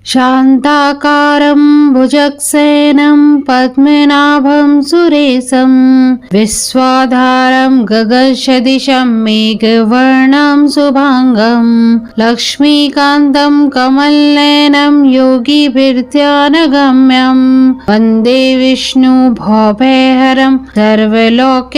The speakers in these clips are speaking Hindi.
शान्ताकारं भुजगशयनं पद्मनाभं सुरेशं विश्वाधारं गगनसदृशं मेघवर्णं शुभांगं लक्ष्मीकान्तं कमलनयनं योगिभिर्ध्यानगम्यं वन्दे विष्णु भवभयहरं सर्वलोकैकनाथं।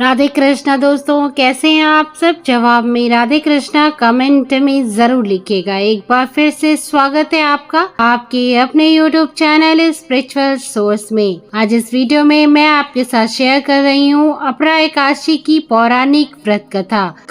राधे कृष्णा दोस्तों, कैसे हैं आप सब? जवाब में राधे कृष्णा कमेंट में जरूर लिखिएगा। एक बार फिर से स्वागत है आपका आपके अपने YouTube चैनल स्पिरिचुअल सोर्स में। आज इस वीडियो में मैं आपके साथ शेयर कर रही हूँ अपरा एकादशी की पौराणिक व्रत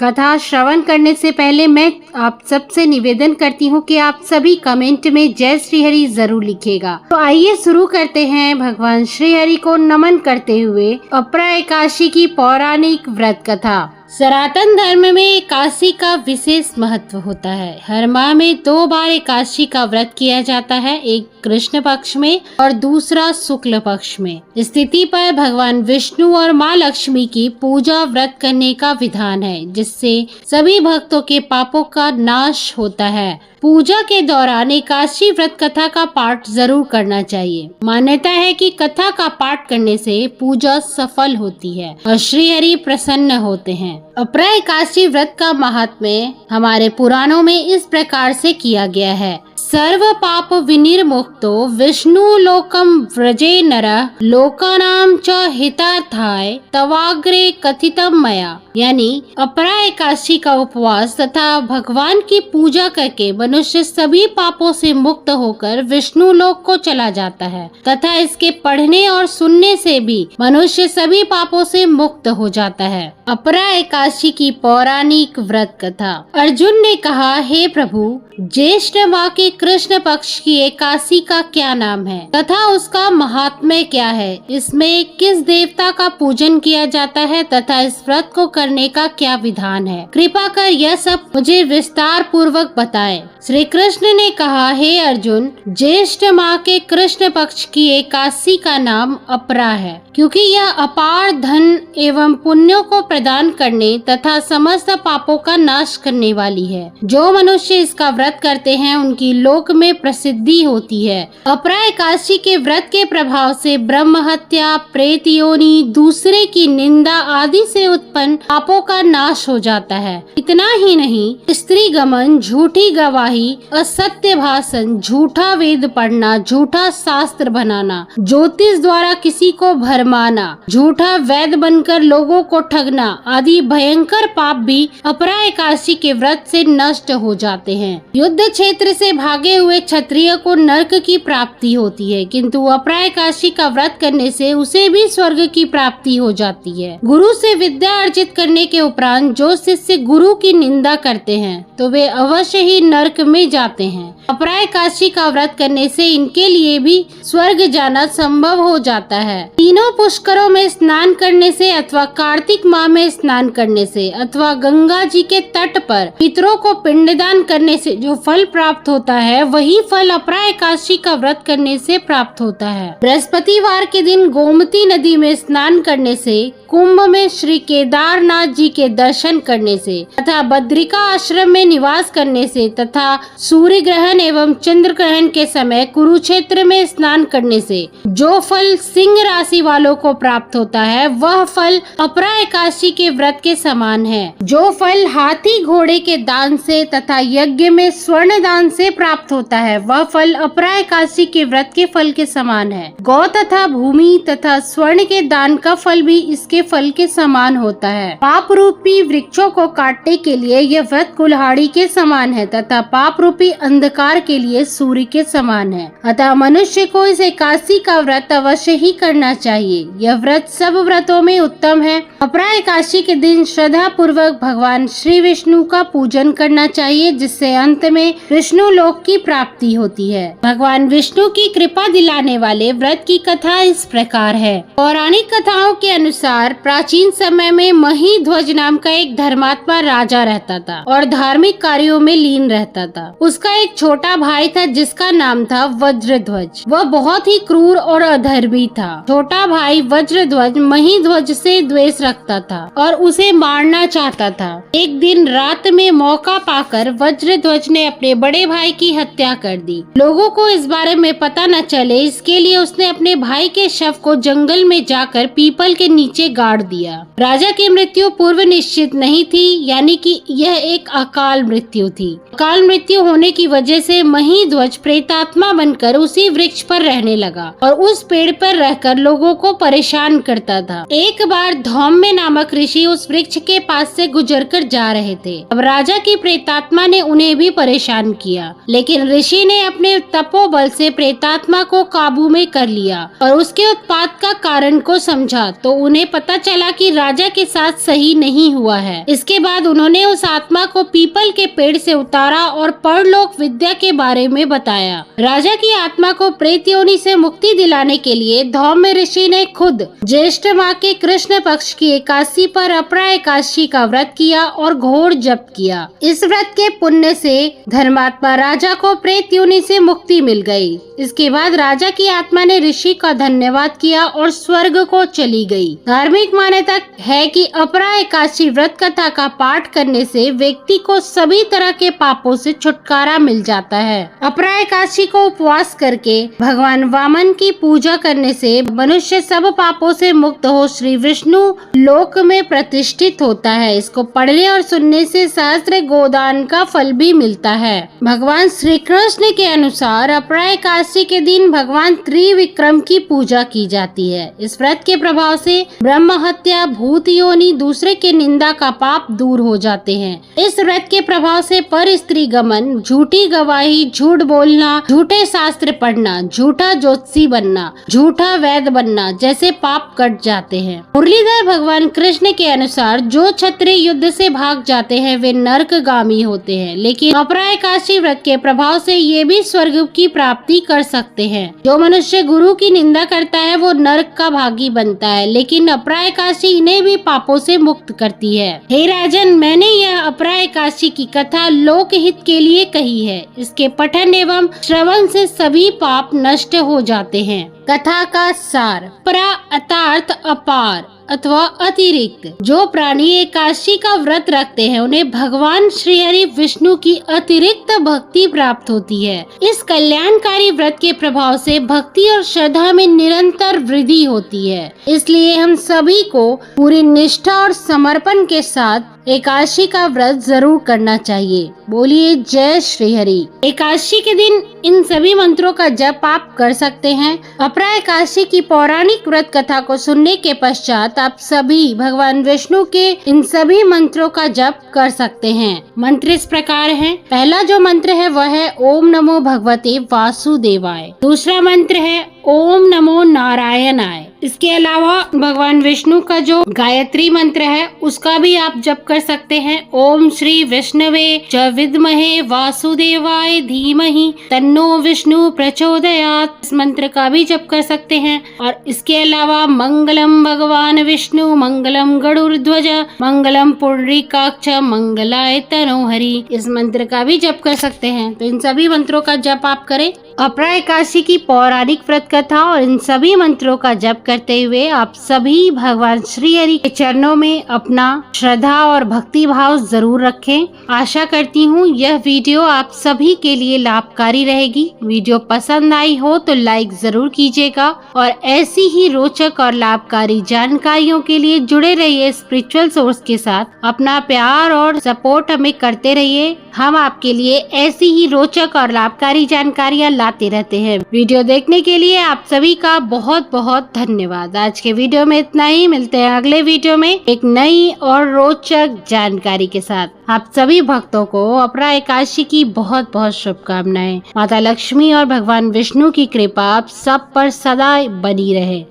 कथा श्रवण करने से पहले मैं आप सबसे निवेदन करती हूँ कि आप सभी कमेंट में जय श्री हरि जरूर लिखिएगा। तो आइए शुरू करते हैं भगवान श्री हरि को नमन करते हुए अपरा एकादशी की पौराणिक व्रत कथा। सनातन धर्म में एकादशी का विशेष महत्व होता है। हर माह में 2 बार एकादशी का व्रत किया जाता है, एक कृष्ण पक्ष में और दूसरा शुक्ल पक्ष में। स्थिति पर भगवान विष्णु और माँ लक्ष्मी की पूजा व्रत करने का विधान है, जिससे सभी भक्तों के पापों का नाश होता है। पूजा के दौरान एकादशी व्रत कथा का पाठ जरूर करना चाहिए। मान्यता है कि कथा का पाठ करने से पूजा सफल होती है और श्री हरि प्रसन्न होते हैं। अपरा एकादशी व्रत का महात्म्य हमारे पुराणों में इस प्रकार से किया गया है। सर्व पाप विनिर्मुक्तो विष्णु लोकम व्रजे नरः लोकानां च हितार्थाय तवाग्रे कथितम मया। यानी अपरा एकादशी का उपवास तथा भगवान की पूजा करके मनुष्य सभी पापों से मुक्त होकर विष्णु लोक को चला जाता है तथा इसके पढ़ने और सुनने से भी मनुष्य सभी पापों से मुक्त हो जाता है। अपरा एकादशी की पौराणिक व्रत कथा। अर्जुन ने कहा, हे प्रभु, ज्येष्ठ माह के कृष्ण पक्ष की एकादशी का क्या नाम है तथा उसका महात्म्य क्या है? इसमें किस देवता का पूजन किया जाता है तथा इस व्रत को करने का क्या विधान है? कृपा कर यह सब मुझे विस्तार पूर्वक बताएं। श्री कृष्ण ने कहा, हे अर्जुन, ज्येष्ठ माह के कृष्ण पक्ष की एकादशी का नाम अपरा है, क्योंकि यह अपार धन एवं पुण्यों को प्रदान करने तथा समस्त पापों का नाश करने वाली है। जो मनुष्य इसका व्रत करते हैं उनकी लोक में प्रसिद्धि होती है। अपरा एकादशी के व्रत के प्रभाव से ब्रह्म हत्या, प्रेत योनि, दूसरे की निंदा आदि से उत्पन्न पापों का नाश हो जाता है। इतना ही नहीं, स्त्री गमन, झूठी गवाही, असत्य भाषण, झूठा वेद पढ़ना, झूठा शास्त्र बनाना, ज्योतिष द्वारा किसी को भरमाना, झूठा वैद्य बनकर लोगों को ठगना आदि भयंकर पाप भी अपरा एकादशी के व्रत से नष्ट हो जाते हैं। युद्ध क्षेत्र से भागे हुए क्षत्रिय को नरक की प्राप्ति होती है, किंतु अपरा एकादशी का व्रत करने से उसे भी स्वर्ग की प्राप्ति हो जाती है। गुरु से विद्या अर्जित करने के उपरांत जो शिष्य गुरु की निंदा करते हैं तो वे अवश्य ही नरक में जाते हैं। अपरा एकादशी का व्रत करने से इनके लिए भी स्वर्ग जाना संभव हो जाता है। तीनों पुष्करों में स्नान करने से अथवा कार्तिक माह में स्नान करने से अथवा गंगा जी के तट पर पितरों को पिंडदान करने से जो फल प्राप्त होता है, वही फल अपरा एकादशी का व्रत करने से प्राप्त होता है। बृहस्पतिवार के दिन गोमती नदी में स्नान करने से, कुंभ में श्री केदारनाथ जी के दर्शन करने से तथा बद्रिका आश्रम में निवास करने से तथा सूर्य ग्रहण एवं चंद्र ग्रहण के समय कुरुक्षेत्र में स्नान करने से जो फल सिंह राशि वालों को प्राप्त होता है, वह फल अपरा एकादशी के व्रत के समान है। जो फल हाथी घोड़े के दान से तथा यज्ञ में स्वर्ण दान से प्राप्त होता है, वह फल अपरा एकादशी के व्रत के फल के समान है। गौ तथा भूमि तथा स्वर्ण के दान का फल भी इसके फल के समान होता है। पाप रूपी वृक्षों को काटने के लिए यह व्रत कुल्हाड़ी के समान है तथा पाप रूपी अंधकार के लिए सूर्य के समान है। अतः मनुष्य को इस एकादशी का व्रत अवश्य ही करना चाहिए। यह व्रत सब व्रतों में उत्तम है। अपरा एकादशी के दिन श्रद्धा पूर्वक भगवान श्री विष्णु का पूजन करना चाहिए, जिससे अंत में विष्णु लोक की प्राप्ति होती है। भगवान विष्णु की कृपा दिलाने वाले व्रत की कथा इस प्रकार है। पौराणिक कथाओं के अनुसार प्राचीन समय में महीध्वज नाम का एक धर्मात्मा राजा रहता था और धार्मिक कार्यों में लीन रहता था। उसका एक छोटा भाई था जिसका नाम था वज्रध्वज। वह बहुत ही क्रूर और अधर्मी था। छोटा भाई वज्रध्वज महीध्वज से द्वेष रखता था और उसे मारना चाहता था। एक दिन रात में मौका पाकर वज्रध्वज ने अपने बड़े भाई की हत्या कर दी। लोगों को इस बारे में पता न चले इसके लिए उसने अपने भाई के शव को जंगल में जाकर पीपल के नीचे गाड़ दिया। राजा की मृत्यु पूर्व निश्चित नहीं थी, यानी कि यह एक अकाल मृत्यु थी। अकाल मृत्यु होने की वजह से महीध्वज प्रेतात्मा बनकर उसी वृक्ष पर रहने लगा और उस पेड़ पर रहकर लोगों को परेशान करता था। एक बार धौम्य नामक ऋषि उस वृक्ष के पास से गुजरकर जा रहे थे। अब राजा की प्रेतात्मा ने उन्हें भी परेशान किया, लेकिन ऋषि ने अपने तपोबल से प्रेतात्मा को काबू में कर लिया और उसके उत्पात का कारण को समझा तो उन्हें पता चला कि राजा के साथ सही नहीं हुआ है। इसके बाद उन्होंने उस आत्मा को पीपल के पेड़ से उतारा और परलोक विद्या के बारे में बताया। राजा की आत्मा को प्रेत योनि से मुक्ति दिलाने के लिए धौम्य ऋषि ने खुद ज्येष्ठ माह के कृष्ण पक्ष की एकादशी पर अपरा एकादशी का व्रत किया और घोर जप किया। इस व्रत के पुण्य से धर्मात्मा राजा को प्रेत योनि से मुक्ति मिल गई। इसके बाद राजा की आत्मा ने ऋषि का धन्यवाद किया और स्वर्ग को चली गई। धार्मिक मान्यता है कि अपरा एकादशी व्रत कथा का पाठ करने से व्यक्ति को सभी तरह के पापों से छुटकारा मिल जाता है। अपरा एकादशी को उपवास करके भगवान वामन की पूजा करने से मनुष्य सब पापों से मुक्त हो श्री विष्णु लोक में प्रतिष्ठित होता है। इसको पढ़ने और सुनने से सहस्त्र गोदान का फल भी मिलता है। भगवान श्री कृष्ण के अनुसार अपरा एकादशी के दिन भगवान त्रिविक्रम की पूजा की जाती है। इस व्रत के प्रभाव से ब्रह्म हत्या, भूत योनि, दूसरे के निंदा का पाप दूर हो जाते हैं। इस व्रत के प्रभाव से पर स्त्री गमन, झूठी गवाही, झूठ बोलना, झूठे शास्त्र पढ़ना, झूठा ज्योतिषी बनना, झूठा वैद्य बनना जैसे पाप कट जाते हैं। मुरलीधर भगवान कृष्ण के अनुसार जो क्षत्रिय युद्ध से भाग जाते हैं वे नरकगामी होते हैं, लेकिन अपरा एकादशी व्रत के प्रभाव से ये भी स्वर्ग की प्राप्ति कर सकते हैं। जो मनुष्य गुरु की निंदा करता है वो नरक का भागी बनता है, लेकिन अपरा एकादशी इन्हें भी पापों से मुक्त करती है। हे राजन, मैंने यह अपरा एकादशी की कथा लोक हित के लिए कही है। इसके पठन एवं श्रवण से सभी पाप नष्ट हो जाते हैं। कथा का सार। अपरा अर्थात अपार अथवा अतिरिक्त। जो प्राणी एकादशी का व्रत रखते हैं उन्हें भगवान श्री हरि विष्णु की अतिरिक्त भक्ति प्राप्त होती है। इस कल्याणकारी व्रत के प्रभाव से भक्ति और श्रद्धा में निरंतर वृद्धि होती है। इसलिए हम सभी को पूरी निष्ठा और समर्पण के साथ एकादशी का व्रत जरूर करना चाहिए। बोलिए जय श्री हरि। एकादशी के दिन इन सभी मंत्रों का जप आप कर सकते हैं। अपरा एकादशी की पौराणिक व्रत कथा को सुनने के पश्चात आप सभी भगवान विष्णु के इन सभी मंत्रों का जप कर सकते हैं। मंत्र इस प्रकार है। पहला जो मंत्र है वह है ओम नमो भगवते वासुदेवाय। दूसरा मंत्र है ओम नमो नारायणाय। इसके अलावा भगवान विष्णु का जो गायत्री मंत्र है उसका भी आप जप कर सकते हैं। ओम श्री विष्णवे च विद्महे वासुदेवाय धीमहि तन्नो विष्णु प्रचोदयात्। इस मंत्र का भी जप कर सकते हैं। और इसके अलावा मंगलम भगवान विष्णु, मंगलम गरुड़ध्वज, मंगलम पुंडरीकाक्ष, मंगलाय तनोहरि। इस मंत्र का भी जप कर सकते हैं। तो इन सभी मंत्रों का जप आप करें। अपरा एकादशी की पौराणिक व्रत कथा और इन सभी मंत्रों का जप करते हुए आप सभी भगवान श्री हरि के चरणों में अपना श्रद्धा और भक्ति भाव जरूर रखें। आशा करती हूँ यह वीडियो आप सभी के लिए लाभकारी रहेगी। वीडियो पसंद आई हो तो लाइक जरूर कीजिएगा और ऐसी ही रोचक और लाभकारी जानकारियों के लिए जुड़े रहिए स्पिरिचुअल सोर्स के साथ। अपना प्यार और सपोर्ट हमें करते रहिए। हम आपके लिए ऐसी ही रोचक और लाभकारी जानकारियाँ लाते रहते हैं। वीडियो देखने के लिए आप सभी का बहुत बहुत धन्यवाद। आज के वीडियो में इतना ही। मिलते हैं अगले वीडियो में एक नई और रोचक जानकारी के साथ। आप सभी भक्तों को अपरा एकादशी की बहुत बहुत शुभकामनाएं। माता लक्ष्मी और भगवान विष्णु की कृपा आप सब पर सदा बनी रहे।